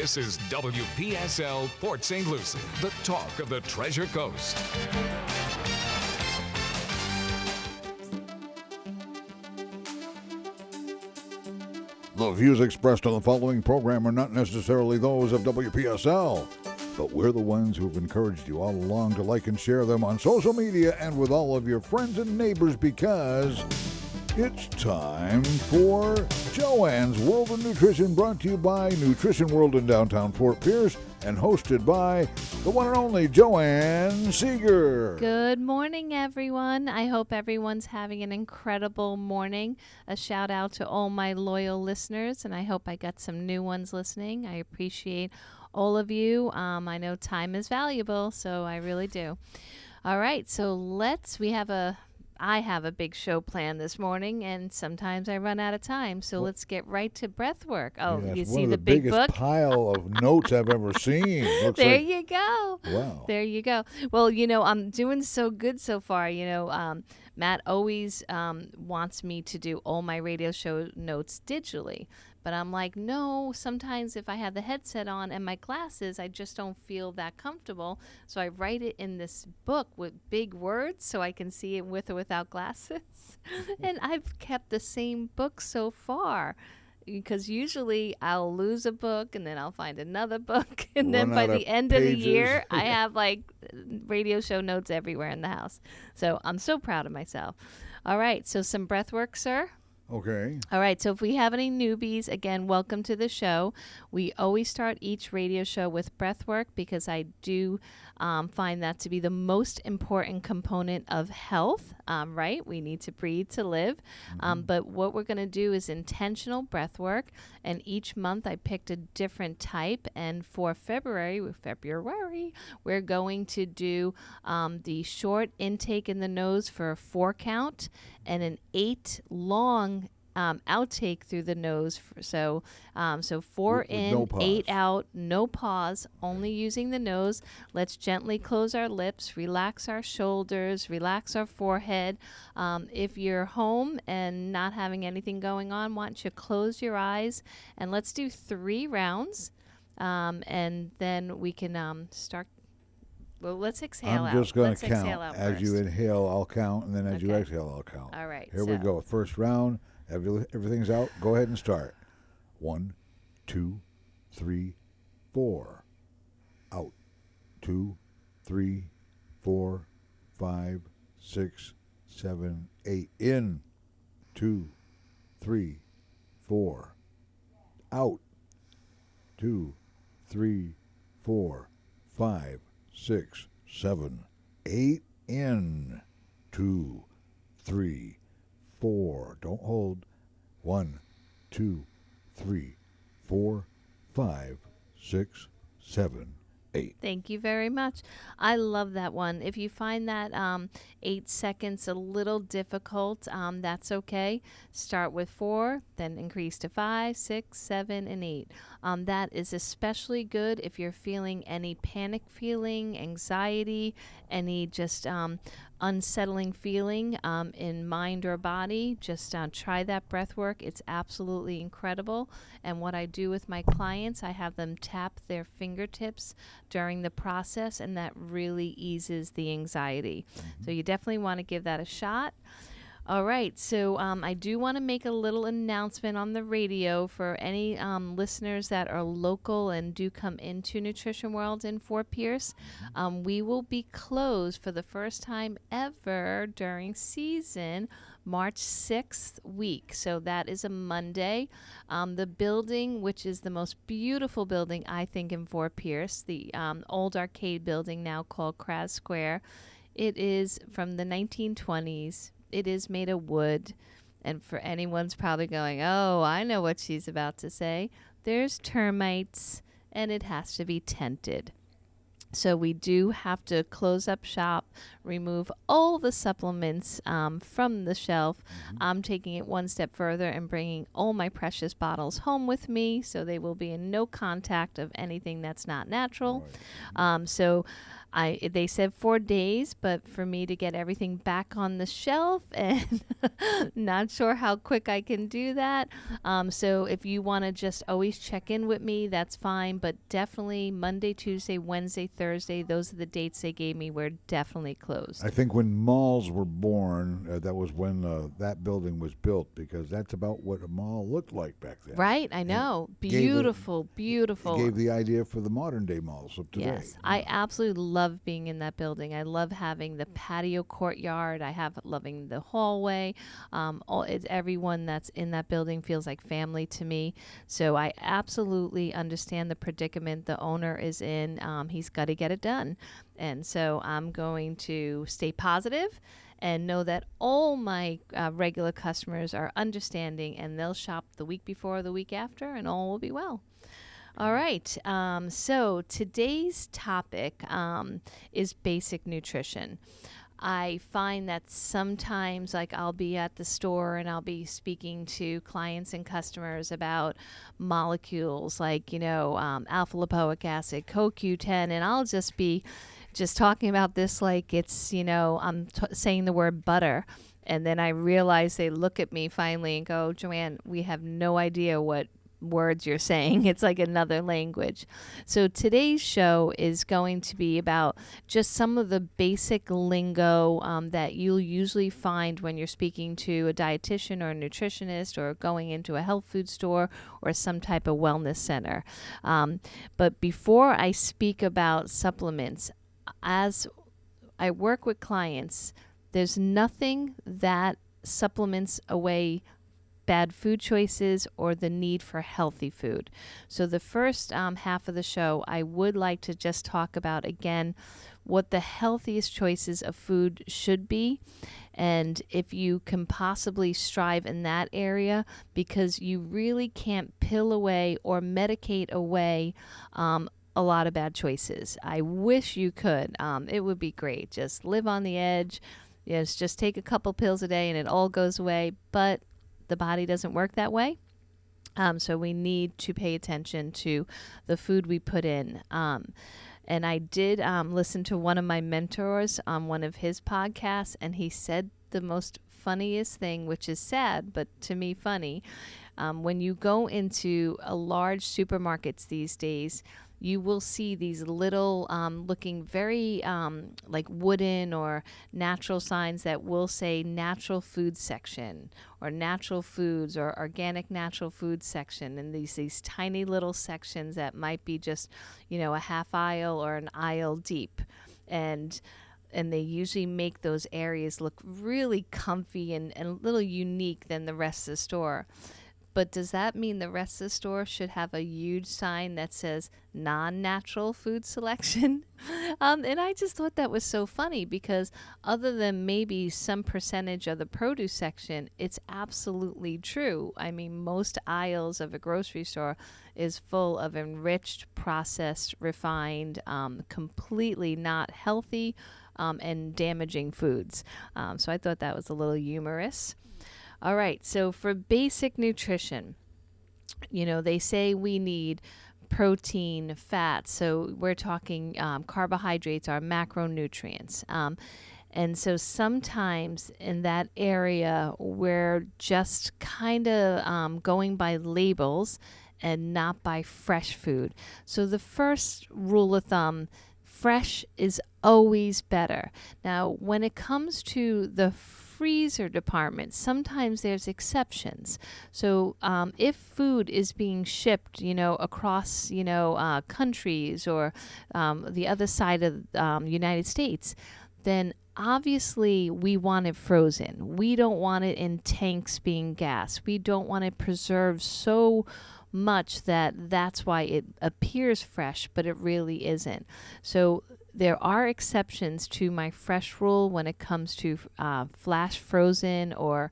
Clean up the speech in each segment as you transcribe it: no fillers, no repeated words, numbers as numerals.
This is WPSL Port St. Lucie, the talk of the Treasure Coast. The views expressed on the following program are not necessarily those of WPSL, but we're the ones who've encouraged you all along to like and share them on social media and with all of your friends and neighbors, because it's time for Joanne's World of Nutrition, brought to you by Nutrition World in downtown Fort Pierce and hosted by the one and only Joanne Seeger. Good morning, everyone. I hope everyone's having an incredible morning. A shout out to all my loyal listeners, and I hope I got some new ones listening. I appreciate all of you. I know time is valuable, so I really do. All right, so I have a big show planned this morning, and sometimes I run out of time. So let's get right to breath work. Oh, yes, you one see of the big biggest book? pile of notes I've ever seen. There you go. Wow. There you go. Well, I'm doing so good so far. Matt always wants me to do all my radio show notes digitally. But I'm like, no, sometimes if I have the headset on and my glasses, I just don't feel that comfortable. So I write it in this book with big words so I can see it with or without glasses. And I've kept the same book so far, because usually I'll lose a book and then I'll find another book. And then by the end of the year, I have like radio show notes everywhere in the house. So I'm so proud of myself. All right. So some breath work, sir. Okay. All right, so if we have any newbies, again, welcome to the show. We always start each radio show with breath work because I do find that to be the most important component of health, right? We need to breathe to live. But what we're going to do is intentional breath work, and each month I picked a different type. And for February, we're going to do the short intake in the nose for a 4 count and an 8 long outtake through the nose. So 4 in, no 8 out, no pause, only using the nose. Let's gently close our lips, relax our shoulders, relax our forehead. If you're home and not having anything going on, why don't you close your eyes, and let's do 3 rounds, and then we can start. Well, let's exhale out. I'm just going Let's to count. exhale out As first. you inhale, I'll count, and then as you Okay. exhale, I'll count. All right. Here we go. First round. Everything's out. Go ahead and start. 1, 2, 3, 4. Out. 2, 3, 4, 5, 6, 7, 8. In. 2, 3, 4. Out. 2, 3, 4, 5, 6, 7, 8. In. 2, 3, 4. Don't hold. 1, 2, 3, 4, 5, 6, 7, 8. Thank you very much. I love that one. If you find that 8 seconds a little difficult, that's okay. Start with 4, then increase to 5, 6, 7, and 8. That is especially good if you're feeling any panic feeling, anxiety, any just unsettling feeling in mind or body. Just try that breath work. It's absolutely incredible. And what I do with my clients, I have them tap their fingertips during the process, and that really eases the anxiety. So you definitely want to give that a shot. All right, so I do want to make a little announcement on the radio for any listeners that are local and do come into Nutrition World in Fort Pierce. We will be closed for the first time ever during season, March 6th week. So that is a Monday. The building, which is the most beautiful building, I think, in Fort Pierce, the old arcade building now called Kraz Square, it is from the 1920s. It is made of wood, and for anyone's probably going, oh, I know what she's about to say. There's termites, and it has to be tented. So we do have to close up shop, remove all the supplements from the shelf. I'm taking it one step further and bringing all my precious bottles home with me, so they will be in no contact of anything that's not natural. So They said 4 days, but for me to get everything back on the shelf, and not sure how quick I can do that. So if you want to just always check in with me, that's fine. But definitely Monday, Tuesday, Wednesday, Thursday, those are the dates they gave me. We're definitely closed. I think when malls were born, that was when that building was built, because that's about what a mall looked like back then. Right, I know. Beautiful. It gave the idea for the modern day malls of today. Yes, I absolutely love being in that building. I love having the patio courtyard. I have loving the hallway. Everyone that's in that building feels like family to me. So I absolutely understand the predicament the owner is in. He's got to get it done. And so I'm going to stay positive and know that all my regular customers are understanding, and they'll shop the week before or the week after, and all will be well. All right. So today's topic is basic nutrition. I find that sometimes, like, I'll be at the store and I'll be speaking to clients and customers about molecules like, alpha lipoic acid, CoQ10, and I'll just be talking about this like it's, I'm saying the word butter. And then I realize they look at me finally and go, Joanne, we have no idea what words you're saying. It's like another language. So today's show is going to be about just some of the basic lingo that you'll usually find when you're speaking to a dietitian or a nutritionist or going into a health food store or some type of wellness center. But before I speak about supplements, as I work with clients, there's nothing that supplements away bad food choices or the need for healthy food. So the first half of the show, I would like to just talk about, again, what the healthiest choices of food should be, and if you can possibly strive in that area, because you really can't pill away or medicate away a lot of bad choices. I wish you could. It would be great. Just live on the edge. Yes, just take a couple pills a day and it all goes away. But the body doesn't work that way. So we need to pay attention to the food we put in. And I did listen to one of my mentors on one of his podcasts, and he said the most funniest thing, which is sad, but to me funny. When you go into a large supermarkets these days, you will see these little looking very like wooden or natural signs that will say natural food section or natural foods or organic natural food section, and these tiny little sections that might be just, a half aisle or an aisle deep. And they usually make those areas look really comfy and a little unique than the rest of the store. But does that mean the rest of the store should have a huge sign that says non-natural food selection? And I just thought that was so funny, because other than maybe some percentage of the produce section, it's absolutely true. I mean, most aisles of a grocery store is full of enriched, processed, refined, completely not healthy and damaging foods. So I thought that was a little humorous. All right, so for basic nutrition, they say we need protein, fat. So we're talking carbohydrates are macronutrients. And so sometimes in that area, we're just kind of going by labels and not by fresh food. So the first rule of thumb, fresh is always better. Now, when it comes to the freezer department, sometimes there's exceptions. So if food is being shipped, across, countries or the other side of the United States, then obviously we want it frozen. We don't want it in tanks being gassed. We don't want it preserved so much that's why it appears fresh, but it really isn't. So there are exceptions to my fresh rule when it comes to flash frozen or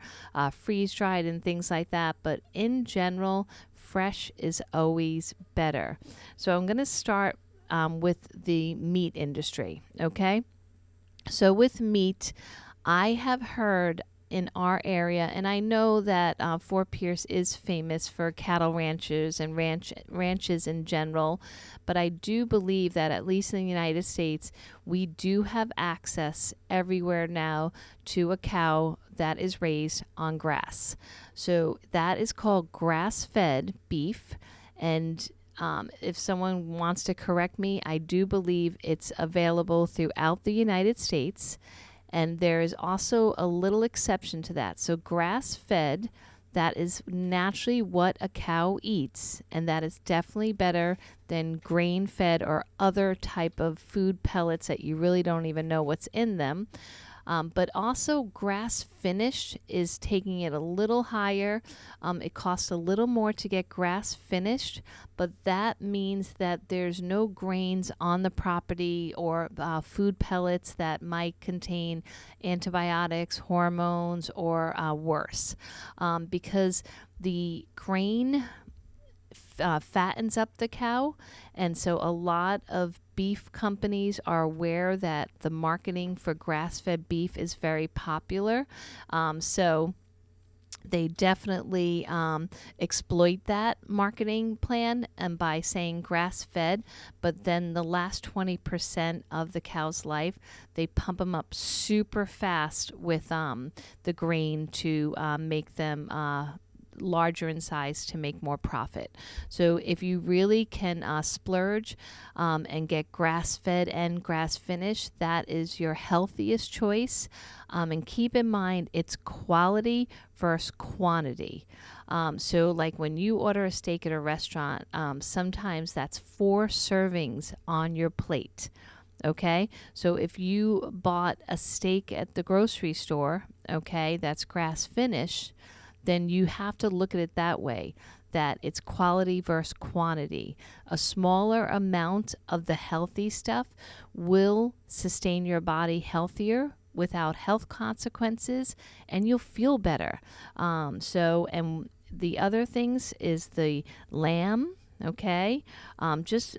freeze dried and things like that. But in general, fresh is always better. So I'm going to start with the meat industry. Okay. So with meat, I have heard in our area, and I know that Fort Pierce is famous for cattle ranches and ranches in general, but I do believe that at least in the United States, we do have access everywhere now to a cow that is raised on grass. So that is called grass-fed beef, and if someone wants to correct me, I do believe it's available throughout the United States. And there is also a little exception to that. So grass-fed, that is naturally what a cow eats, and that is definitely better than grain-fed or other type of food pellets that you really don't even know what's in them. But also grass finished is taking it a little higher. It costs a little more to get grass finished, but that means that there's no grains on the property or food pellets that might contain antibiotics, hormones, or worse. Because the grain fattens up the cow, and so a lot of beef companies are aware that the marketing for grass-fed beef is very popular. So they definitely exploit that marketing plan and by saying grass-fed, but then the last 20% of the cow's life, they pump them up super fast with the grain to make them larger in size to make more profit. So if you really can splurge and get grass-fed and grass-finished, that is your healthiest choice. And keep in mind, it's quality versus quantity. So like when you order a steak at a restaurant, sometimes that's 4 servings on your plate. Okay, so if you bought a steak at the grocery store, okay, that's grass finished, then you have to look at it that way, that it's quality versus quantity. A smaller amount of the healthy stuff will sustain your body healthier without health consequences, and you'll feel better. And the other things is the lamb, okay? Just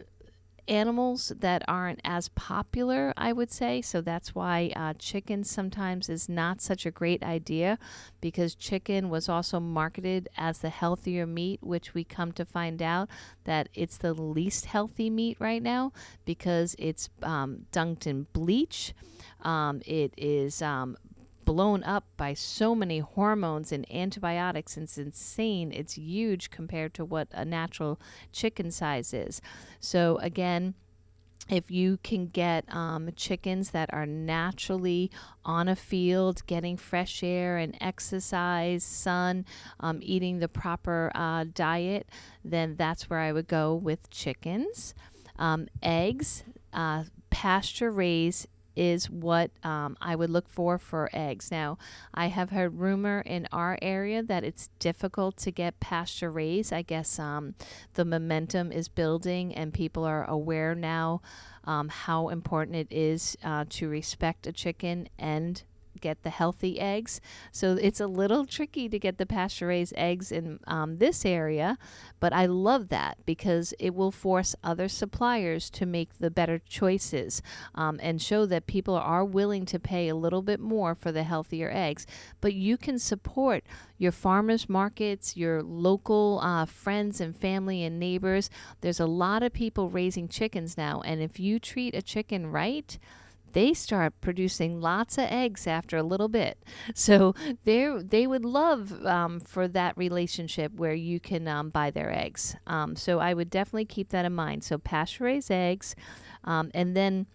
animals that aren't as popular, I would say. So that's why chicken sometimes is not such a great idea, because chicken was also marketed as the healthier meat, which we come to find out that it's the least healthy meat right now because it's dunked in bleach. It is blown up by so many hormones and antibiotics. It's insane. It's huge compared to what a natural chicken size is. So again, if you can get chickens that are naturally on a field, getting fresh air and exercise, sun, eating the proper diet, then that's where I would go with chickens. Eggs, pasture raised is what I would look for eggs. Now, I have heard rumor in our area that it's difficult to get pasture raised. I guess the momentum is building and people are aware now how important it is to respect a chicken and get the healthy eggs. So it's a little tricky to get the pasture-raised eggs in this area, but I love that because it will force other suppliers to make the better choices and show that people are willing to pay a little bit more for the healthier eggs. But you can support your farmers markets, your local friends and family and neighbors. There's a lot of people raising chickens now, and if you treat a chicken right, they start producing lots of eggs after a little bit. So they would love for that relationship where you can buy their eggs. So I would definitely keep that in mind. So pasture-raised eggs, and then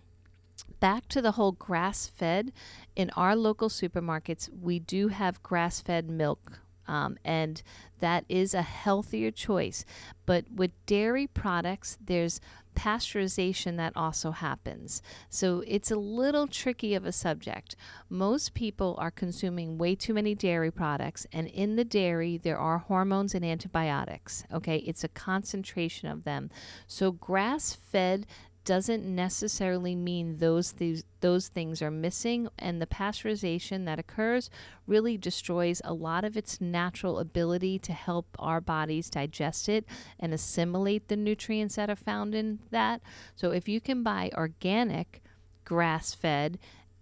back to the whole grass-fed. In our local supermarkets, we do have grass-fed milk. And that is a healthier choice. But with dairy products, there's pasteurization that also happens. So it's a little tricky of a subject. Most people are consuming way too many dairy products, and in the dairy, there are hormones and antibiotics. Okay, it's a concentration of them. So grass-fed doesn't necessarily mean those things are missing, and the pasteurization that occurs really destroys a lot of its natural ability to help our bodies digest it and assimilate the nutrients that are found in that. So if you can buy organic grass-fed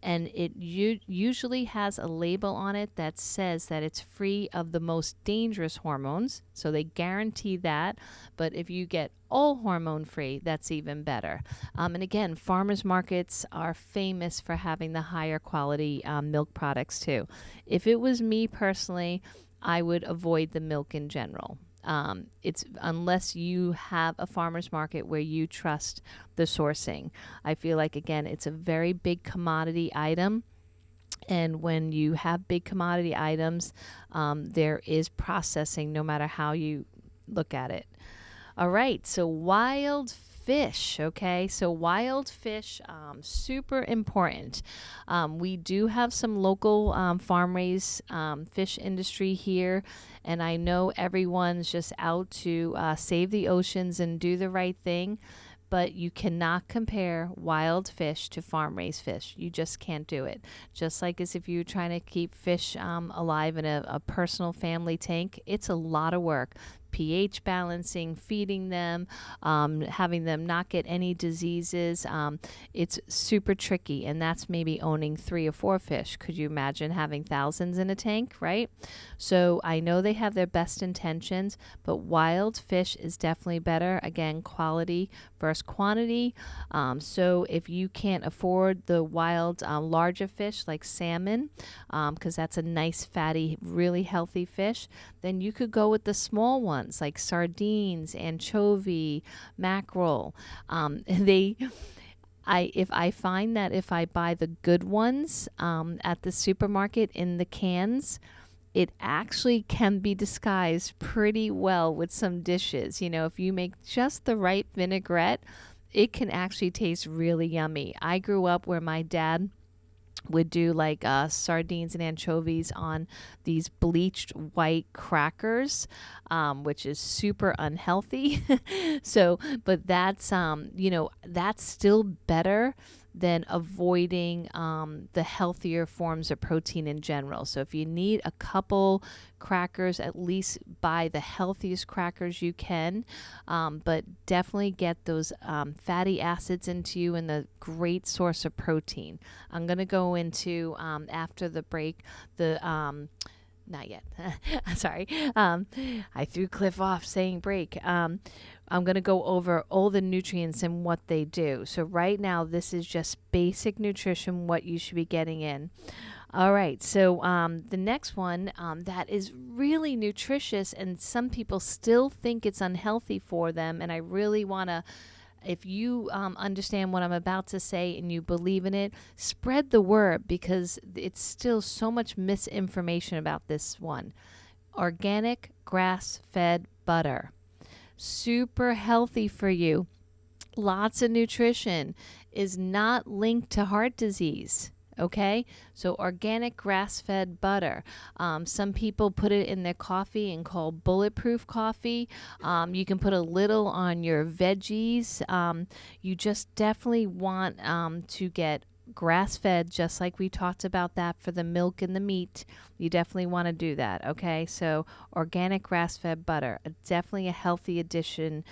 and it usually has a label on it that says that it's free of the most dangerous hormones. So they guarantee that. But if you get all hormone free, that's even better. And again, farmers markets are famous for having the higher quality milk products too. If it was me personally, I would avoid the milk in general. It's unless you have a farmer's market where you trust the sourcing. I feel like, again, it's a very big commodity item. And when you have big commodity items, there is processing no matter how you look at it. All right, so wild fish, okay? So wild fish, super important. We do have some local farm-raised fish industry here, and I know everyone's just out to save the oceans and do the right thing, but you cannot compare wild fish to farm-raised fish. You just can't do it. Just like as if you're trying to keep fish alive in a personal family tank, it's a lot of work. pH balancing, feeding them, having them not get any diseases. It's super tricky, and that's maybe owning 3 or 4 fish. Could you imagine having thousands in a tank, right? So I know they have their best intentions, but wild fish is definitely better. Again, quality versus quantity. So if you can't afford the wild larger fish like salmon, because that's a nice, fatty, really healthy fish, then you could go with the small ones like sardines, anchovy, mackerel. If I find that if I buy the good ones at the supermarket in the cans, it actually can be disguised pretty well with some dishes. You know, if you make just the right vinaigrette, it can actually taste really yummy. I grew up where my dad would do like sardines and anchovies on these bleached white crackers, which is super unhealthy. So, but that's, that's still better than avoiding the healthier forms of protein in general. So if you need a couple crackers, at least buy the healthiest crackers you can, but definitely get those fatty acids into you and the great source of protein. I'm going to go into, after the break, not yet. Sorry. I threw Cliff off saying break. I'm going to go over all the nutrients and what they do. So right now, this is just basic nutrition, what you should be getting in. All right. So the next one that is really nutritious, and some people still think it's unhealthy for them. And I really want to, if you understand what I'm about to say and you believe in it, spread the word, because it's still so much misinformation about this one. Organic grass-fed butter. Super healthy for you. Lots of nutrition. Is not linked to heart disease. Okay, so organic grass-fed butter. Some people put it in their coffee and call bulletproof coffee. You can put a little on your veggies. You just definitely want to get grass-fed, just like we talked about that for the milk and the meat. You definitely want to do that, okay? So organic grass-fed butter, definitely a healthy addition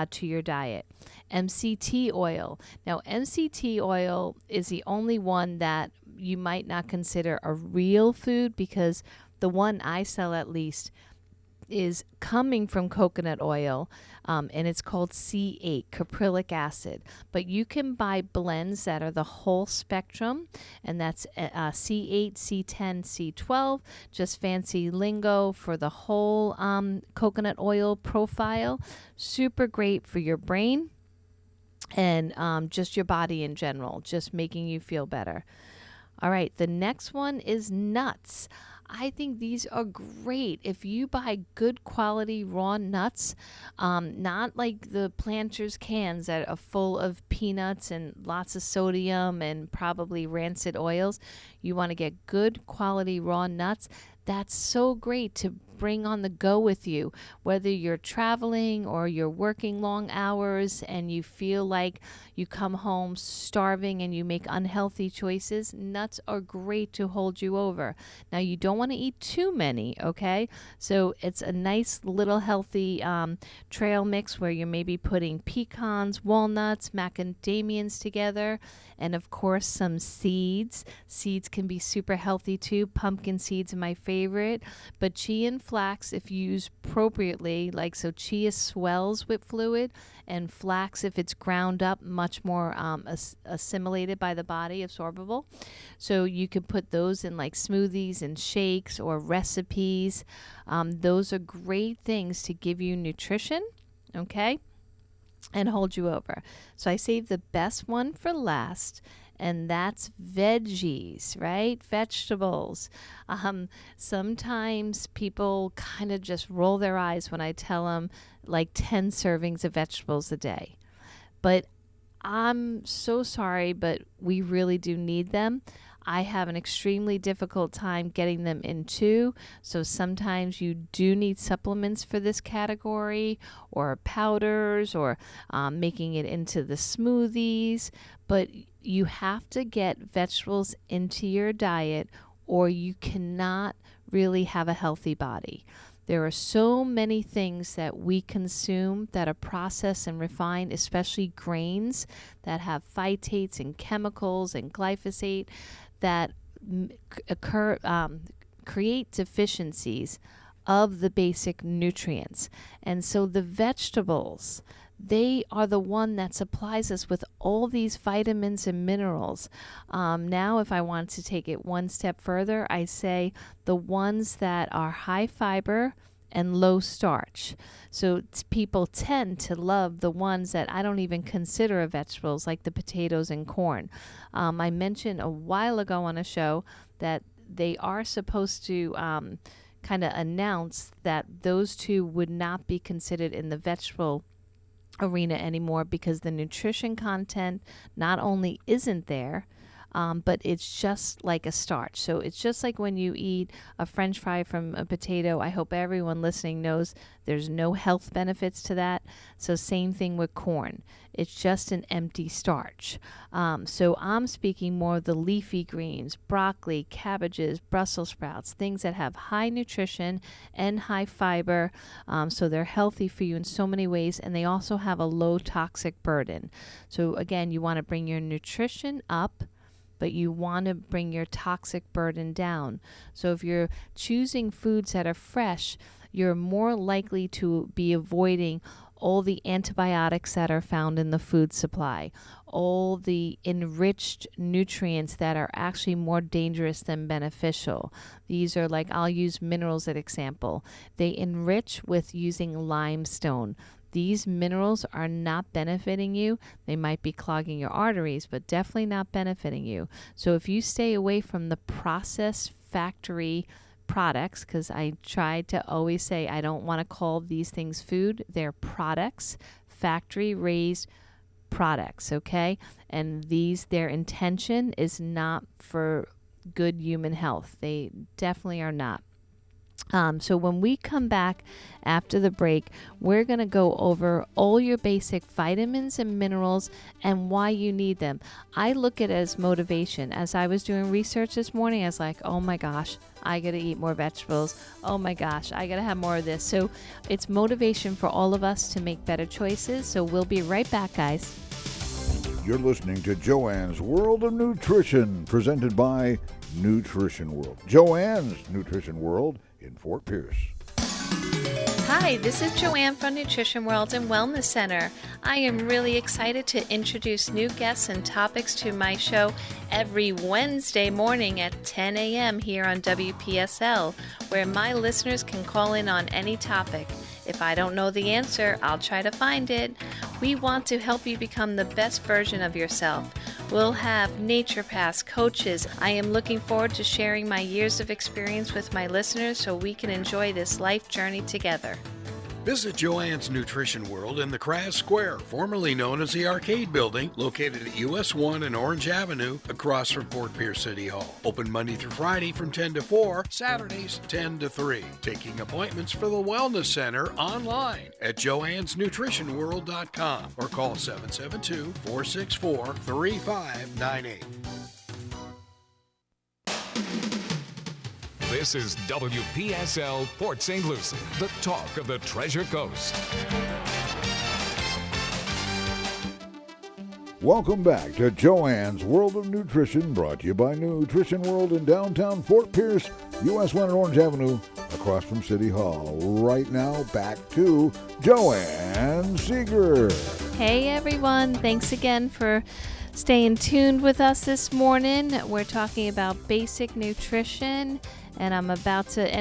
to your diet. MCT oil. Now, MCT oil is the only one that you might not consider a real food, because the one I sell, at least, is coming from coconut oil, and it's called C8, caprylic acid. But you can buy blends that are the whole spectrum, and that's C8, C10, C12, just fancy lingo for the whole coconut oil profile. Super great for your brain and just your body in general, just making you feel better. All right, the next one is nuts. I think these are great. If you buy good quality raw nuts, not like the Planters cans that are full of peanuts and lots of sodium and probably rancid oils, you want to get good quality raw nuts. That's so great to bring on the go with you, whether you're traveling or you're working long hours and you feel like you come home starving and you make unhealthy choices. Nuts are great to hold you over. Now, you don't want to eat too many, okay? So it's a nice little healthy trail mix where you're maybe putting pecans, walnuts, macadamians together, and of course some seeds. Seeds can be super healthy too. Pumpkin seeds are my favorite, but chia and flax, if used appropriately, like so chia swells with fluid, and flax, if it's ground up, much more assimilated by the body, absorbable. So you could put those in like smoothies and shakes or recipes. Those are great things to give you nutrition, okay, and hold you over. So I saved the best one for last, and that's veggies, right? Vegetables. Sometimes people kind of just roll their eyes when I tell them like 10 servings of vegetables a day. But I'm so sorry, but we really do need them. I have an extremely difficult time getting them in too. So sometimes you do need supplements for this category, or powders, or making it into the smoothies. But you have to get vegetables into your diet, or you cannot really have a healthy body. There are so many things that we consume that are processed and refined, especially grains that have phytates and chemicals and glyphosate that create deficiencies of the basic nutrients. And so the vegetables, they are the one that supplies us with all these vitamins and minerals. Now, if I want to take it one step further, I say the ones that are high fiber and low starch. So people tend to love the ones that I don't even consider vegetables, like the potatoes and corn. I mentioned a while ago on a show that they are supposed to kind of announce that those two would not be considered in the vegetable arena anymore, because the nutrition content not only isn't there, but it's just like a starch. So it's just like when you eat a French fry from a potato. I hope everyone listening knows there's no health benefits to that. So same thing with corn. It's just an empty starch. So I'm speaking more of the leafy greens, broccoli, cabbages, Brussels sprouts, things that have high nutrition and high fiber. So they're healthy for you in so many ways, and they also have a low toxic burden. So again, you want to bring your nutrition up, but you want to bring your toxic burden down. So if you're choosing foods that are fresh, you're more likely to be avoiding all the antibiotics that are found in the food supply, all the enriched nutrients that are actually more dangerous than beneficial. These are like, I'll use minerals as an example. They enrich with using limestone. These minerals are not benefiting you. They might be clogging your arteries, but definitely not benefiting you. So if you stay away from the processed factory products, because I try to always say I don't want to call these things food. They're products, factory raised products, okay? And their intention is not for good human health. They definitely are not. So when we come back after the break, we're going to go over all your basic vitamins and minerals and why you need them. I look at it as motivation. As I was doing research this morning, I was like, oh my gosh, I got to eat more vegetables. Oh my gosh, I got to have more of this. So it's motivation for all of us to make better choices. So we'll be right back, guys. You're listening to Joanne's World of Nutrition, presented by Nutrition World. Joanne's Nutrition World in Fort Pierce. Hi, this is Joanne from Nutrition World and Wellness Center. I am really excited to introduce new guests and topics to my show every Wednesday morning at 10 a.m. here on WPSL, where my listeners can call in on any topic. If I don't know the answer, I'll try to find it. We want to help you become the best version of yourself. We'll have naturopaths, coaches. I am looking forward to sharing my years of experience with my listeners so we can enjoy this life journey together. Visit Joanne's Nutrition World in the Kras Square, formerly known as the Arcade Building, located at US 1 and Orange Avenue, across from Fort Pierce City Hall. Open Monday through Friday from 10 to 4, Saturdays 10 to 3. Taking appointments for the Wellness Center online at joannesnutritionworld.com or call 772-464-3598. This is WPSL Port St. Lucie, the talk of the Treasure Coast. Welcome back to Joanne's World of Nutrition, brought to you by Nutrition World in downtown Fort Pierce, US 1 and Orange Avenue, across from City Hall. Right now, back to Joanne Seeger. Hey everyone, thanks again for staying tuned with us this morning. We're talking about basic nutrition, and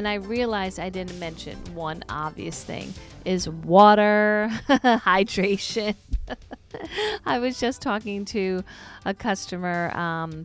I realized I didn't mention one obvious thing is water, hydration. I was just talking to a customer,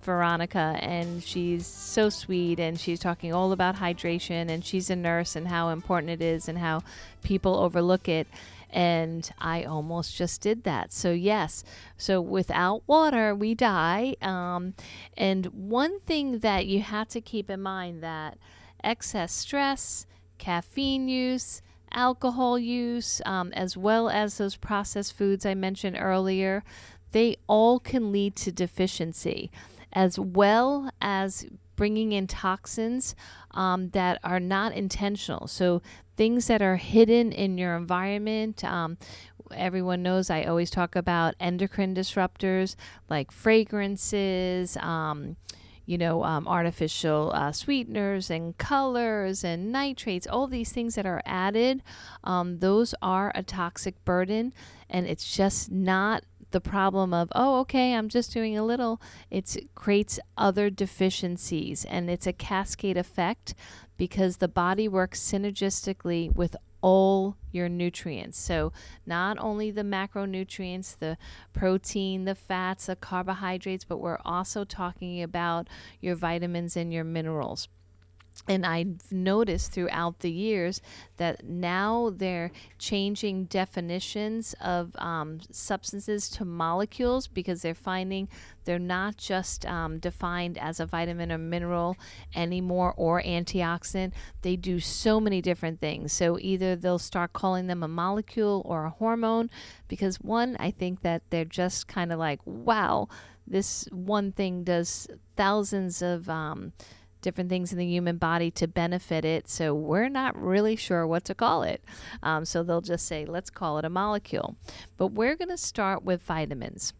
Veronica, and she's so sweet, and she's talking all about hydration, and she's a nurse and how important it is and how people overlook it. And I almost just did that. So yes, so without water, we die. And one thing that you have to keep in mind that excess stress, caffeine use, alcohol use, as well as those processed foods I mentioned earlier, they all can lead to deficiency, as well as bringing in toxins that are not intentional. So things that are hidden in your environment. Everyone knows I always talk about endocrine disruptors like fragrances, artificial sweeteners and colors and nitrates, all these things that are added. Those are a toxic burden, and it's just not the problem of, I'm just doing a little. It creates other deficiencies, and it's a cascade effect because the body works synergistically with all your nutrients. So not only the macronutrients, the protein, the fats, the carbohydrates, but we're also talking about your vitamins and your minerals. And I've noticed throughout the years that now they're changing definitions of substances to molecules because they're finding they're not just defined as a vitamin or mineral anymore or antioxidant. They do so many different things. So either they'll start calling them a molecule or a hormone because one, I think that they're just kind of like, wow, this one thing does thousands of different things in the human body to benefit it, so we're not really sure what to call it. So they'll just say, let's call it a molecule. But we're going to start with vitamins.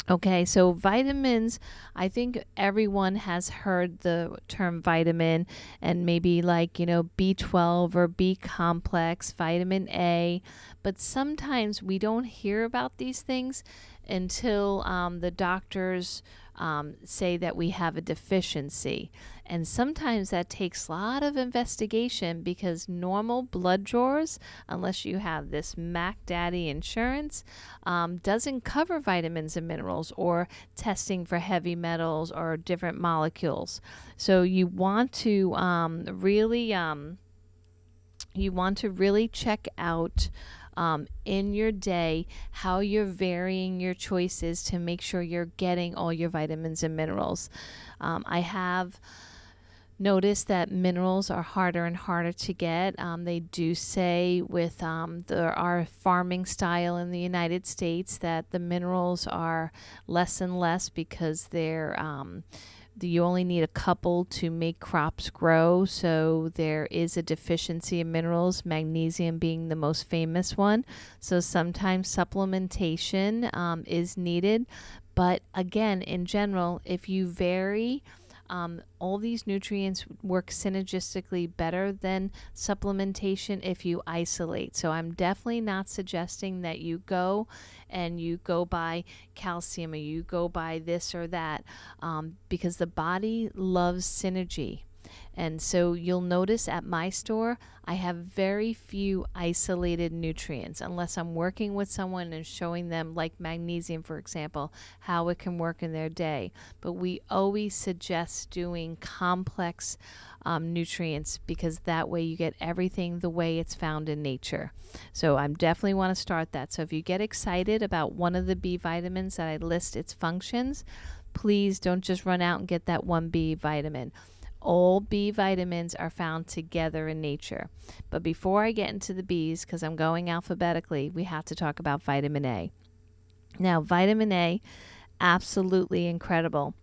Okay, so vitamins, I think everyone has heard the term vitamin and maybe like, B12 or B complex, vitamin A, but sometimes we don't hear about these things until the doctors say that we have a deficiency. And sometimes that takes a lot of investigation because normal blood draws, unless you have this Mac Daddy insurance, doesn't cover vitamins and minerals or testing for heavy metals or different molecules. So you want to really check out in your day how you're varying your choices to make sure you're getting all your vitamins and minerals. I have noticed that minerals are harder and harder to get. They do say with our farming style in the United States that the minerals are less and less because you only need a couple to make crops grow, so there is a deficiency of minerals, magnesium being the most famous one. So sometimes supplementation is needed. But again, in general, if you vary, all these nutrients work synergistically better than supplementation if you isolate. So I'm definitely not suggesting that you go by calcium or you go by this or that, because the body loves synergy. And so you'll notice at my store, I have very few isolated nutrients unless I'm working with someone and showing them, like magnesium, for example, how it can work in their day. But we always suggest doing complex nutrients, because that way you get everything the way it's found in nature. So I definitely want to start that. So if you get excited about one of the B vitamins that I list its functions, please don't just run out and get that one B vitamin. All B vitamins are found together in nature. But before I get into the B's, because I'm going alphabetically, we have to talk about vitamin A. Now, vitamin A, absolutely incredible.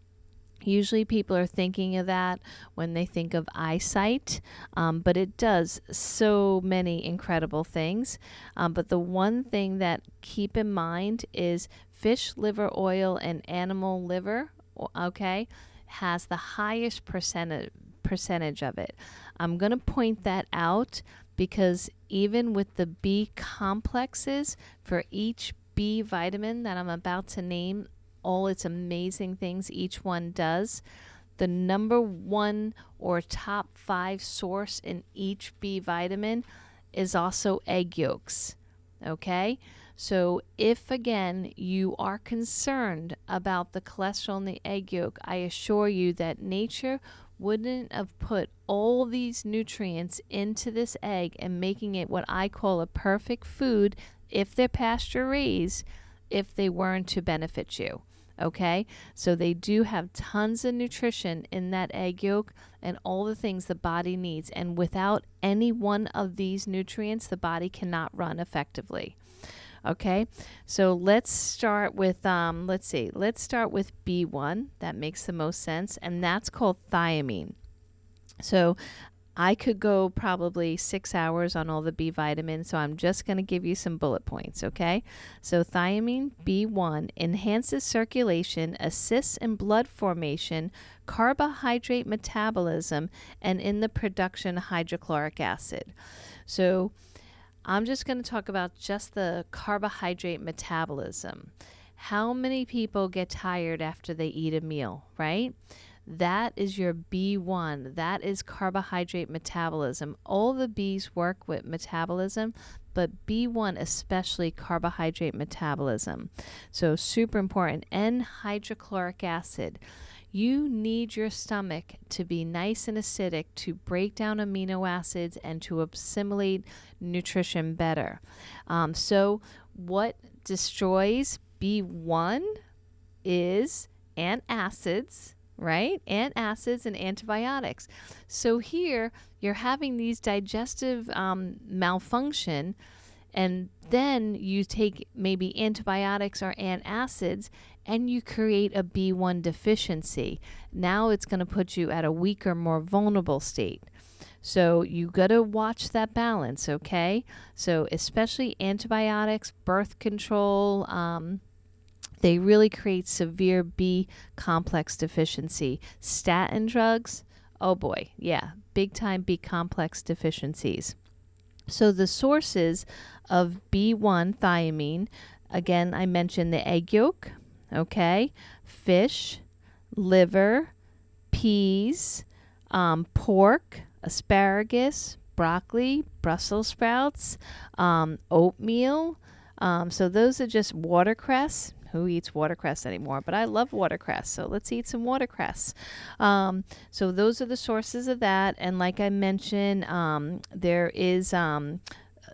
Usually people are thinking of that when they think of eyesight, but it does so many incredible things. But the one thing that keep in mind is fish liver oil and animal liver, okay, has the highest percentage of it. I'm going to point that out because even with the B complexes for each B vitamin that I'm about to name, all its amazing things each one does, the number one or top 5 source in each B vitamin is also egg yolks. Okay? So if, again, you are concerned about the cholesterol in the egg yolk, I assure you that nature wouldn't have put all these nutrients into this egg and making it what I call a perfect food, if they're pasture raised, if they weren't to benefit you. Okay, so they do have tons of nutrition in that egg yolk and all the things the body needs. And without any one of these nutrients, the body cannot run effectively. Okay, so let's start with let's start with B1. That makes the most sense, and that's called thiamine. So I could go probably 6 hours on all the B vitamins, so I'm just going to give you some bullet points, okay? So thiamine B1 enhances circulation, assists in blood formation, carbohydrate metabolism, and in the production of hydrochloric acid. So I'm just going to talk about just the carbohydrate metabolism. How many people get tired after they eat a meal, right? That is your B1. That is carbohydrate metabolism. All the B's work with metabolism, but B1 especially carbohydrate metabolism. So super important. And hydrochloric acid. You need your stomach to be nice and acidic to break down amino acids and to assimilate nutrition better. So what destroys B1 is antacids, right? Antacids and antibiotics. So here you're having these digestive malfunction, and then you take maybe antibiotics or antacids and you create a B1 deficiency. Now it's going to put you at a weaker, more vulnerable state. So you got to watch that balance, okay? So especially antibiotics, birth control, they really create severe B complex deficiency. Statin drugs, oh boy, yeah, big time B complex deficiencies. So the sources of B1 thiamine, again, I mentioned the egg yolk, okay, fish, liver, peas, pork, asparagus, broccoli, Brussels sprouts, oatmeal. So those are just watercress. Who eats watercress anymore? But I love watercress, so let's eat some watercress. So those are the sources of that. And like I mentioned, there is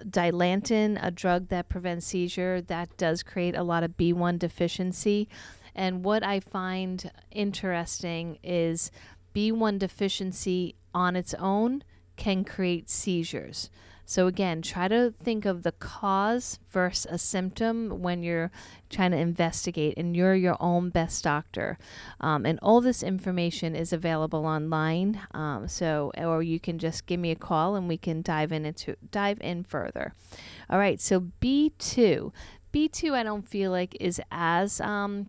Dilantin, a drug that prevents seizure. That does create a lot of B1 deficiency. And what I find interesting is B1 deficiency on its own can create seizures. So again, try to think of the cause versus a symptom when you're trying to investigate, and you're your own best doctor. And all this information is available online. Or you can just give me a call and we can dive in further. All right. So B2. B2 I don't feel like is as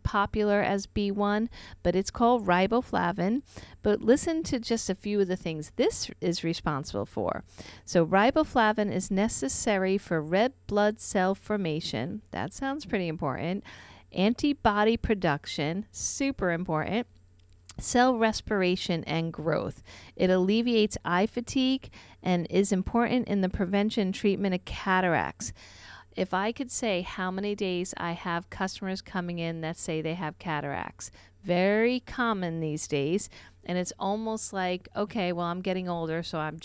popular as B1, but it's called riboflavin. But listen to just a few of the things this is responsible for. So riboflavin is necessary for red blood cell formation. That sounds pretty important. Antibody production, super important. cell respiration and growth. It alleviates eye fatigue and is important in the prevention and treatment of cataracts. If I could say how many days I have customers coming in that say they have cataracts, very common these days. And it's almost like, okay, well, I'm getting older, so I'm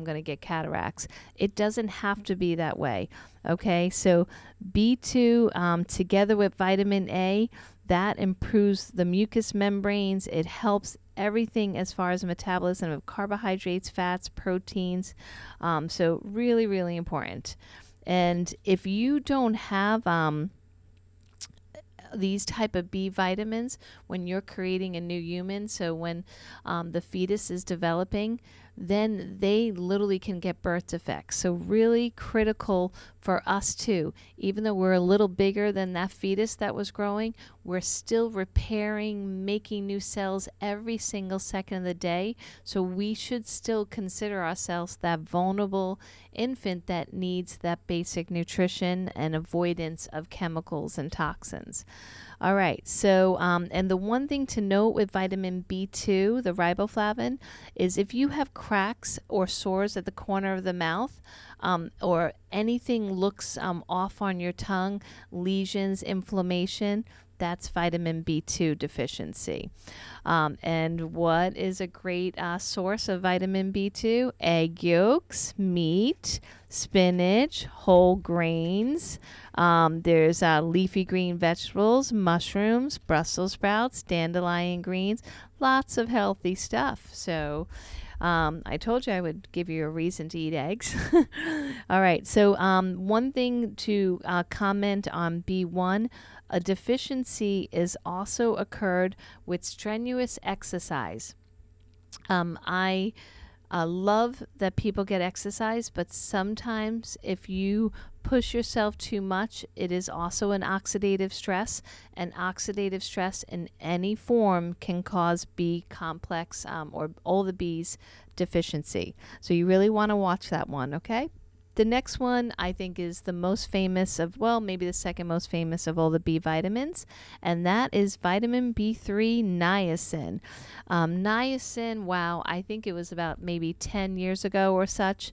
going to get cataracts. It doesn't have to be that way. Okay, so B2 together with vitamin A, that improves the mucous membranes. It helps everything as far as metabolism of carbohydrates, fats, proteins. So really, really important. And if you don't have these type of B vitamins when you're creating a new human, so when the fetus is developing, then they literally can get birth defects. So really critical for us too. Even though we're a little bigger than that fetus that was growing, we're still repairing, making new cells every single second of the day. So we should still consider ourselves that vulnerable infant that needs that basic nutrition and avoidance of chemicals and toxins. All right, so, and the one thing to note with vitamin B2, the riboflavin, is if you have cracks or sores at the corner of the mouth, or anything looks off on your tongue, lesions, inflammation, that's vitamin B2 deficiency. And what is a great source of vitamin B2? Egg yolks, meat, spinach, whole grains. There's leafy green vegetables, mushrooms, Brussels sprouts, dandelion greens, lots of healthy stuff. So I told you I would give you a reason to eat eggs. All right. So one thing to comment on B1, a deficiency is also occurred with strenuous exercise. I love that people get exercise, but sometimes if you push yourself too much, it is also an oxidative stress, and oxidative stress in any form can cause B complex or all the B's deficiency. So you really want to watch that one, okay? The next one I think is the most famous of, well, maybe the second most famous of all the B vitamins, and that is vitamin B3 niacin. Niacin, wow, I think it was about maybe 10 years ago or such.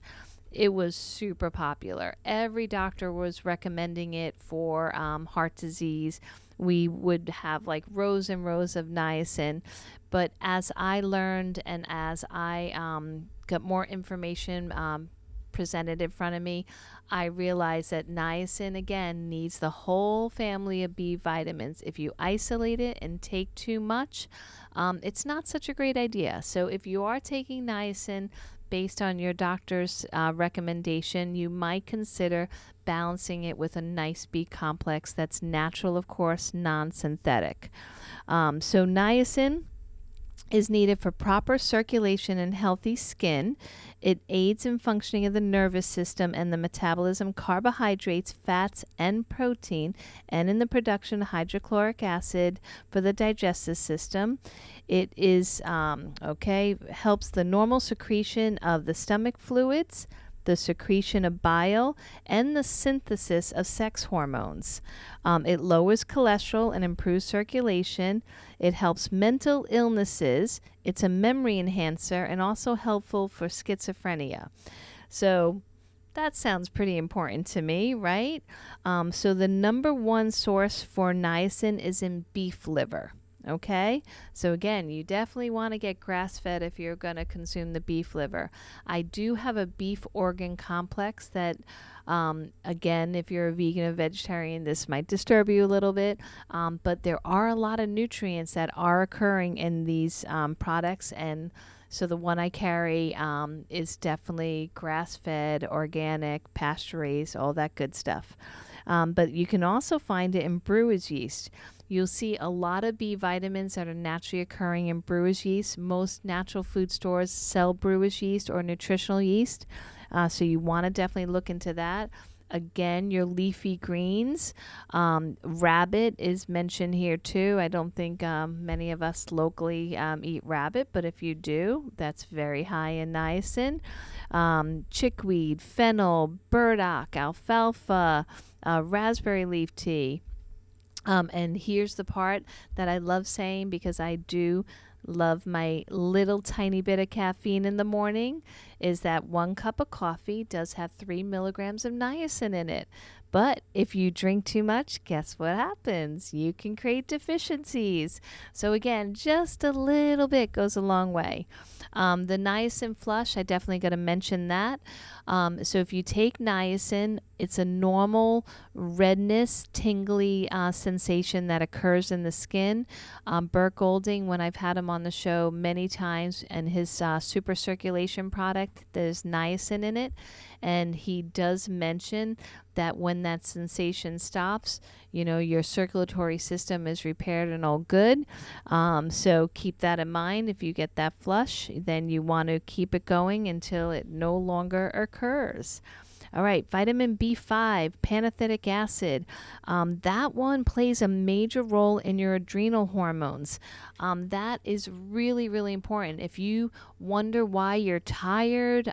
It was super popular. Every doctor was recommending it for heart disease. We would have like rows and rows of niacin. But as I learned and as I got more information presented in front of me, I realized that niacin again needs the whole family of B vitamins. If you isolate it and take too much, it's not such a great idea. So if you are taking niacin based on your doctor's recommendation, you might consider balancing it with a nice B complex that's natural, of course, non-synthetic. So niacin is needed for proper circulation and healthy skin. It aids in functioning of the nervous system and the metabolism, carbohydrates, fats, and protein, and in the production of hydrochloric acid for the digestive system. It is, helps the normal secretion of the stomach fluids, the secretion of bile, and the synthesis of sex hormones. It lowers cholesterol and improves circulation. It helps mental illnesses. It's a memory enhancer and also helpful for schizophrenia. So that sounds pretty important to me, right? So the number one source for niacin is in beef liver. Okay, so again, you definitely want to get grass-fed if you're going to consume the beef liver. I do have a beef organ complex that, again, if you're a vegan or vegetarian, this might disturb you a little bit, but there are a lot of nutrients that are occurring in these products, and so the one I carry is definitely grass-fed, organic, pasture-raised, all that good stuff. But you can also find it in brewer's yeast. You'll see a lot of B vitamins that are naturally occurring in brewer's yeast. Most natural food stores sell brewer's yeast or nutritional yeast, so you want to definitely look into that. Again, your leafy greens. Rabbit is mentioned here too. I don't think many of us locally eat rabbit, but if you do, that's very high in niacin. Chickweed, fennel, burdock, alfalfa, raspberry leaf tea. And here's the part that I love saying because I do love my little tiny bit of caffeine in the morning, is that 1 cup of coffee does have 3 milligrams of niacin in it. But if you drink too much, guess what happens? You can create deficiencies. So again, just a little bit goes a long way. The niacin flush, I definitely got to mention that. So if you take niacin, it's a normal redness, tingly sensation that occurs in the skin. Burt Golding, when I've had him on the show many times, and his super circulation product, there's niacin in it. And he does mention that when that sensation stops, your circulatory system is repaired and all good. So keep that in mind. If you get that flush, then you want to keep it going until it no longer occurs. All right, vitamin B5, pantothenic acid. That one plays a major role in your adrenal hormones. That is really, really important. If you wonder why you're tired,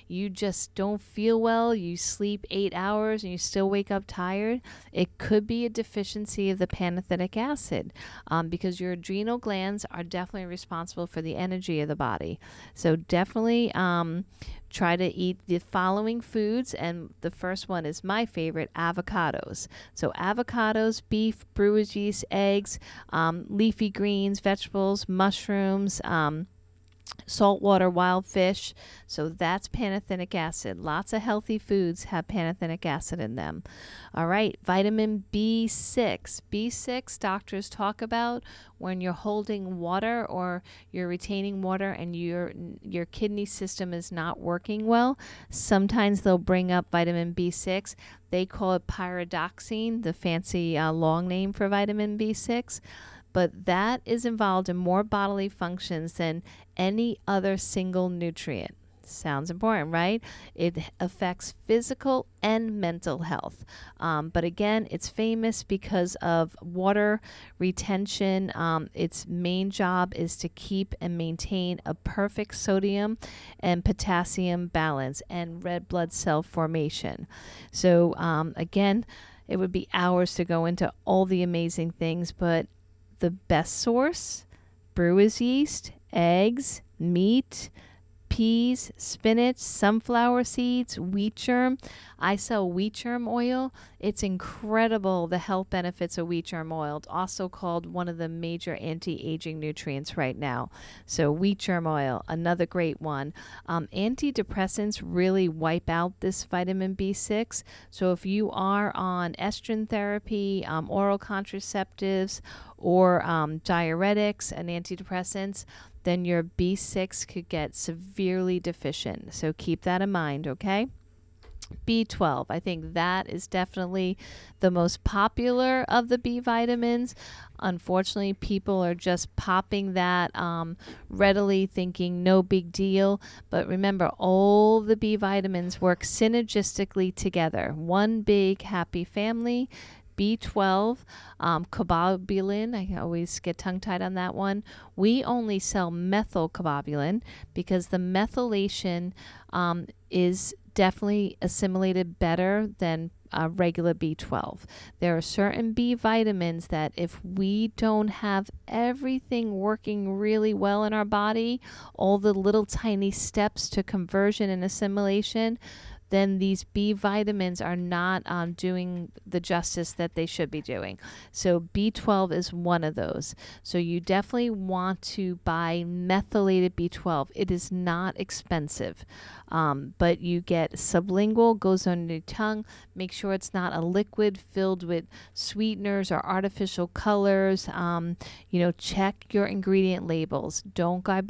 you just don't feel well, you sleep 8 hours and you still wake up tired, it could be a deficiency of the pantothenic acid, because your adrenal glands are definitely responsible for the energy of the body. So definitely try to eat the following foods, and the first one is my favorite, avocados. So avocados, beef, brewer's yeast, eggs, leafy greens, vegetables, mushrooms, saltwater wild fish. So that's pantothenic acid. Lots of healthy foods have pantothenic acid in them. All right, vitamin B6. B6 doctors talk about when you're holding water or you're retaining water and your kidney system is not working well. Sometimes they'll bring up vitamin B6. They call it pyridoxine, the fancy long name for vitamin B6. But that is involved in more bodily functions than any other single nutrient. Sounds important, right? It affects physical and mental health. But again, it's famous because of water retention. Its main job is to keep and maintain a perfect sodium and potassium balance and red blood cell formation. So again, it would be hours to go into all the amazing things, but the best source, brewer's yeast, eggs, meat, peas, spinach, sunflower seeds, wheat germ. I sell wheat germ oil. It's incredible, the health benefits of wheat germ oil. It's also called one of the major anti-aging nutrients right now. So wheat germ oil, another great one. Antidepressants really wipe out this vitamin B6. So if you are on estrogen therapy, oral contraceptives, or diuretics and antidepressants, then your B6 could get severely deficient. So keep that in mind, okay? B12, I think that is definitely the most popular of the B vitamins. Unfortunately, people are just popping that readily, thinking no big deal. But remember, all the B vitamins work synergistically together. One big happy family. B12, cobalamin, I always get tongue-tied on that one. We only sell methylcobalamin because the methylation is definitely assimilated better than regular B12. There are certain B vitamins that if we don't have everything working really well in our body, all the little tiny steps to conversion and assimilation, then these B vitamins are not doing the justice that they should be doing. So B12 is one of those. So you definitely want to buy methylated B12. It is not expensive, but you get sublingual, goes under your tongue. Make sure it's not a liquid filled with sweeteners or artificial colors. Check your ingredient labels. Don't go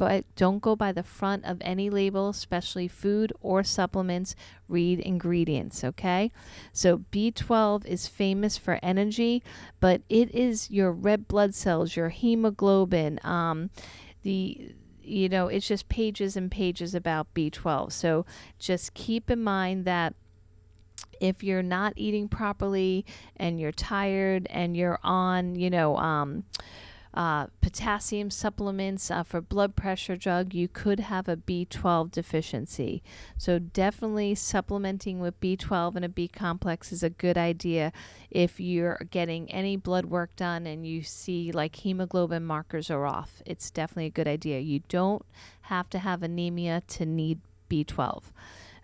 by the front of any label, especially food or supplements. Read ingredients, okay? So B12 is famous for energy, but it is your red blood cells, your hemoglobin, it's just pages and pages about B12. So just keep in mind that if you're not eating properly and you're tired and you're on, potassium supplements for blood pressure drug, you could have a B12 deficiency. So definitely supplementing with B12 and a B complex is a good idea if you're getting any blood work done and you see like hemoglobin markers are off. It's definitely a good idea. You don't have to have anemia to need B12.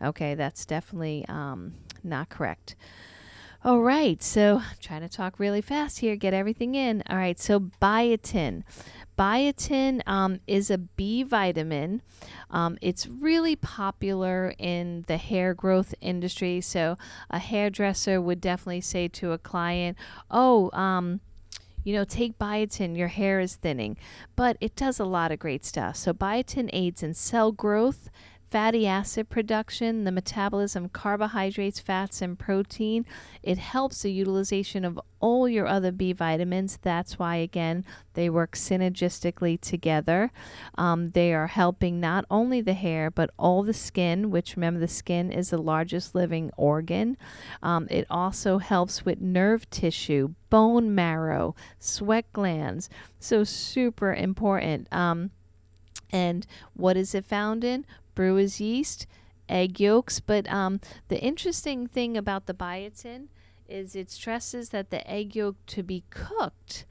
Okay, that's definitely not correct. All right, so I'm trying to talk really fast here, get everything in. All right, so biotin. Biotin is a B vitamin. It's really popular in the hair growth industry. So a hairdresser would definitely say to a client, take biotin, your hair is thinning. But it does a lot of great stuff. So biotin aids in cell growth, fatty acid production, the metabolism of carbohydrates, fats, and protein. It helps the utilization of all your other B vitamins. That's why, again, they work synergistically together. They are helping not only the hair, but all the skin, which, remember, the skin is the largest living organ. It also helps with nerve tissue, bone marrow, sweat glands. So super important. And what is it found in? Brewer's yeast, egg yolks. But the interesting thing about the biotin is it stresses that the egg yolk to be cooked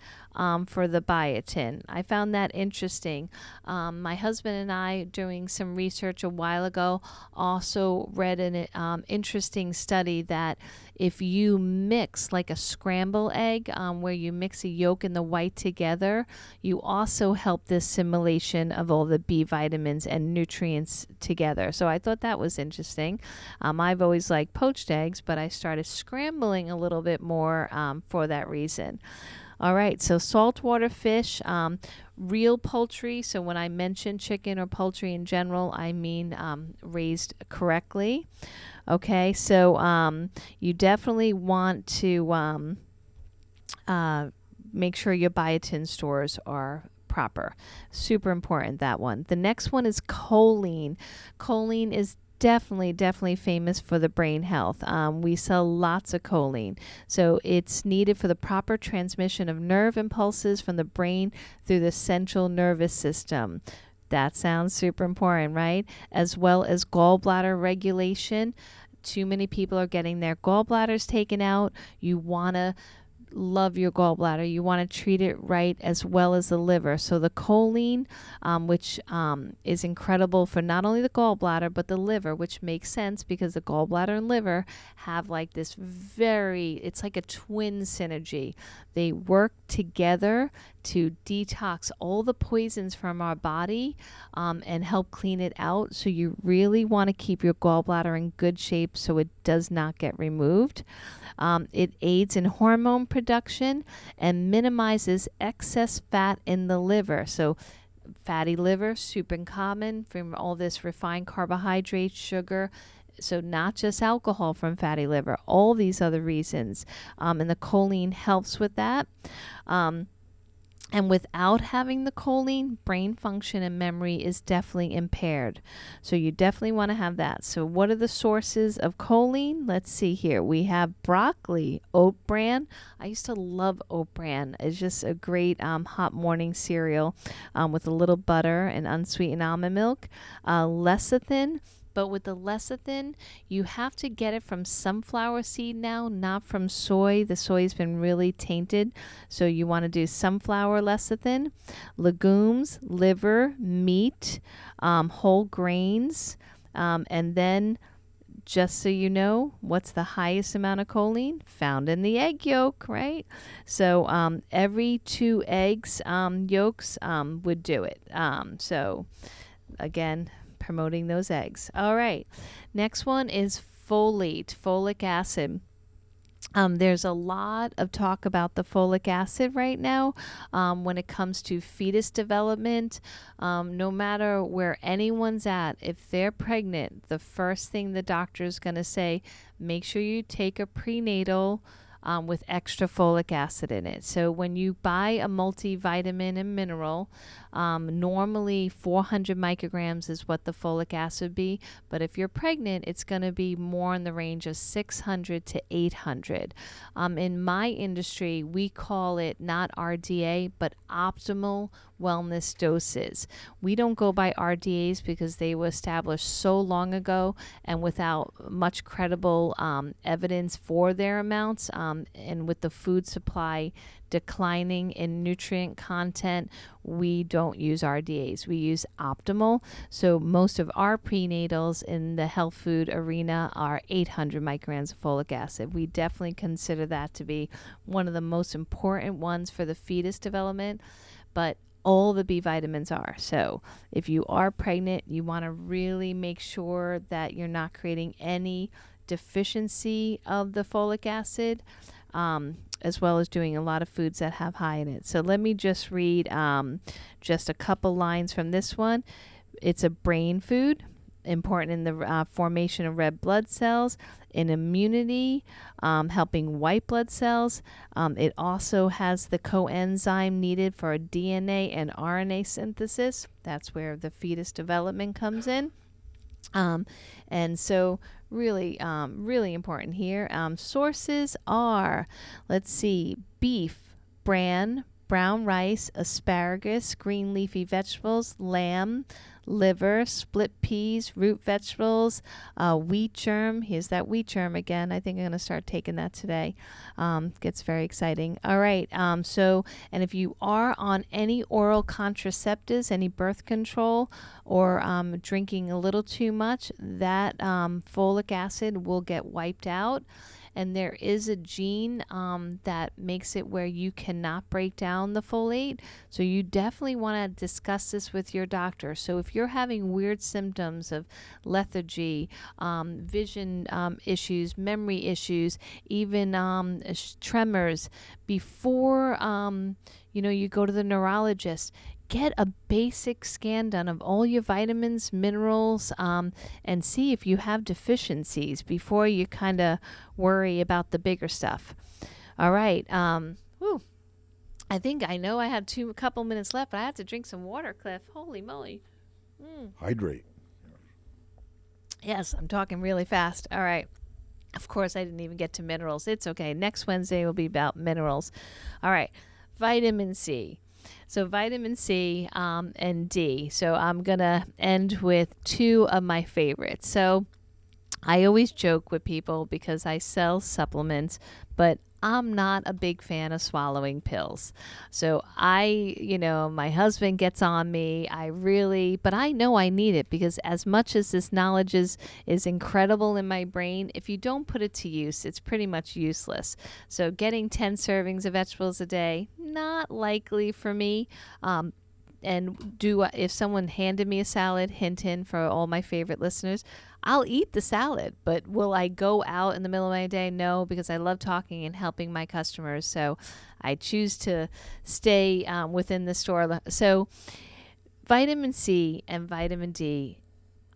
for the biotin. I found that interesting. My husband and I, doing some research a while ago, also read an interesting study that if you mix like a scramble egg where you mix a yolk and the white together, you also help the assimilation of all the B vitamins and nutrients together. So I thought that was interesting. I've always liked poached eggs, but I started scrambling a little bit more for that reason. All right, so saltwater fish, real poultry. So when I mention chicken or poultry in general, I mean raised correctly. Okay, so you definitely want to make sure your biotin stores are proper. Super important, that one. The next one is choline. Choline is definitely famous for the brain health. We sell lots of choline. So it's needed for the proper transmission of nerve impulses from the brain through the central nervous system. That sounds super important, right? As well as gallbladder regulation. Too many people are getting their gallbladders taken out. You want to love your gallbladder. You want to treat it right, as well as the liver. So the choline, which is incredible for not only the gallbladder, but the liver, which makes sense because the gallbladder and liver have like this it's like a twin synergy. They work together to detox all the poisons from our body and help clean it out. So you really want to keep your gallbladder in good shape so it does not get removed. It aids in hormone production and minimizes excess fat in the liver. So fatty liver, super common from all this refined carbohydrates, sugar. So not just alcohol from fatty liver, all these other reasons. And the choline helps with that. And without having the choline, brain function and memory is definitely impaired. So you definitely want to have that. So what are the sources of choline? Let's see here. We have broccoli, oat bran. I used to love oat bran. It's just a great hot morning cereal with a little butter and unsweetened almond milk. Lecithin. But with the lecithin, you have to get it from sunflower seed now, not from soy. The soy has been really tainted. So you want to do sunflower lecithin, legumes, liver, meat, whole grains. And then, just so you know, what's the highest amount of choline? Found in the egg yolk, right? So every 2 eggs yolks would do it. So again, promoting those eggs. All right. Next one is folate, folic acid. There's a lot of talk about the folic acid right now when it comes to fetus development. No matter where anyone's at, if they're pregnant, the first thing the doctor is going to say, make sure you take a prenatal with extra folic acid in it. So when you buy a multivitamin and mineral, normally 400 micrograms is what the folic acid be, but if you're pregnant, it's going to be more in the range of 600 to 800. In my industry, we call it not RDA, but optimal wellness doses. We don't go by RDAs because they were established so long ago and without much credible evidence for their amounts, and with the food supply declining in nutrient content, we don't use RDAs. We use optimal. So most of our prenatals in the health food arena are 800 micrograms of folic acid. We definitely consider that to be one of the most important ones for the fetus development, but all the B vitamins are. So if you are pregnant, you want to really make sure that you're not creating any deficiency of the folic acid, as well as doing a lot of foods that have high in it. So let me just read just a couple lines from this one. It's a brain food, important in the formation of red blood cells, in immunity, helping white blood cells. It also has the coenzyme needed for DNA and RNA synthesis. That's where the fetus development comes in. And so really important here. Sources are, let's see, beef, bran, brown rice, asparagus, green leafy vegetables, lamb, liver, split peas, root vegetables, wheat germ. Here's that wheat germ again. I think I'm going to start taking that today. Gets very exciting. All right. And if you are on any oral contraceptives, any birth control, or drinking a little too much, that folic acid will get wiped out. And there is a gene that makes it where you cannot break down the folate. So you definitely want to discuss this with your doctor. So if you're having weird symptoms of lethargy, vision issues, memory issues, even tremors, before you go to the neurologist, get a basic scan done of all your vitamins, minerals, and see if you have deficiencies before you kind of worry about the bigger stuff. All right. I think I know I have a couple minutes left, but I have to drink some water, Cliff. Holy moly. Hydrate. Yes, I'm talking really fast. All right. Of course, I didn't even get to minerals. It's okay. Next Wednesday will be about minerals. All right. Vitamin C. So vitamin C and D. So I'm going to end with two of my favorites. So I always joke with people because I sell supplements, but I'm not a big fan of swallowing pills. So my husband gets on me. But I know I need it because as much as this knowledge is incredible in my brain, if you don't put it to use, it's pretty much useless. So getting 10 servings of vegetables a day, not likely for me. If someone handed me a salad, hint for all my favorite listeners, I'll eat the salad, but will I go out in the middle of my day? No, because I love talking and helping my customers. So I choose to stay within the store. So vitamin C and vitamin D,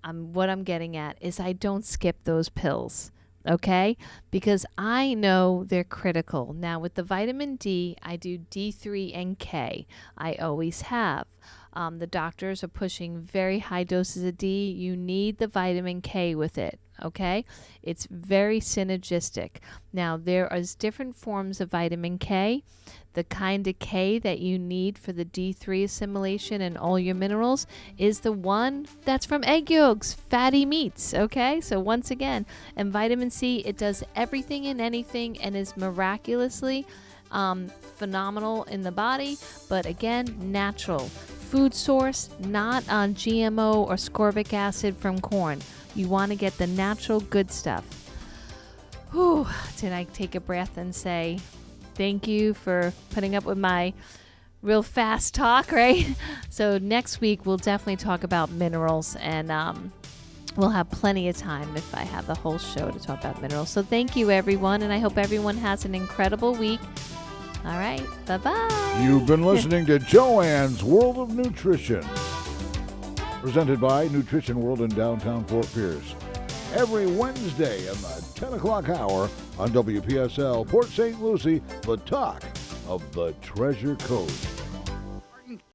what I'm getting at is I don't skip those pills. Okay, because I know they're critical. Now with the vitamin D, I do D3 and K. I always have. The doctors are pushing very high doses of D. You need the vitamin K with it. Okay, it's very synergistic. Now there is different forms of vitamin K. The kind of K that you need for the D3 assimilation and all your minerals is the one that's from egg yolks, fatty meats, okay? So once again, and vitamin C, it does everything and anything and is miraculously phenomenal in the body, but again, natural. Food source, not on GMO or ascorbic acid from corn. You want to get the natural good stuff. Whew, did I take a breath and say, thank you for putting up with my real fast talk, right? So next week, we'll definitely talk about minerals, and we'll have plenty of time if I have the whole show to talk about minerals. So thank you, everyone, and I hope everyone has an incredible week. All right, bye-bye. You've been listening to Joanne's World of Nutrition, presented by Nutrition World in downtown Fort Pierce. every Wednesday in the 10 o'clock hour on WPSL Port St. Lucie, the talk of the Treasure Coast.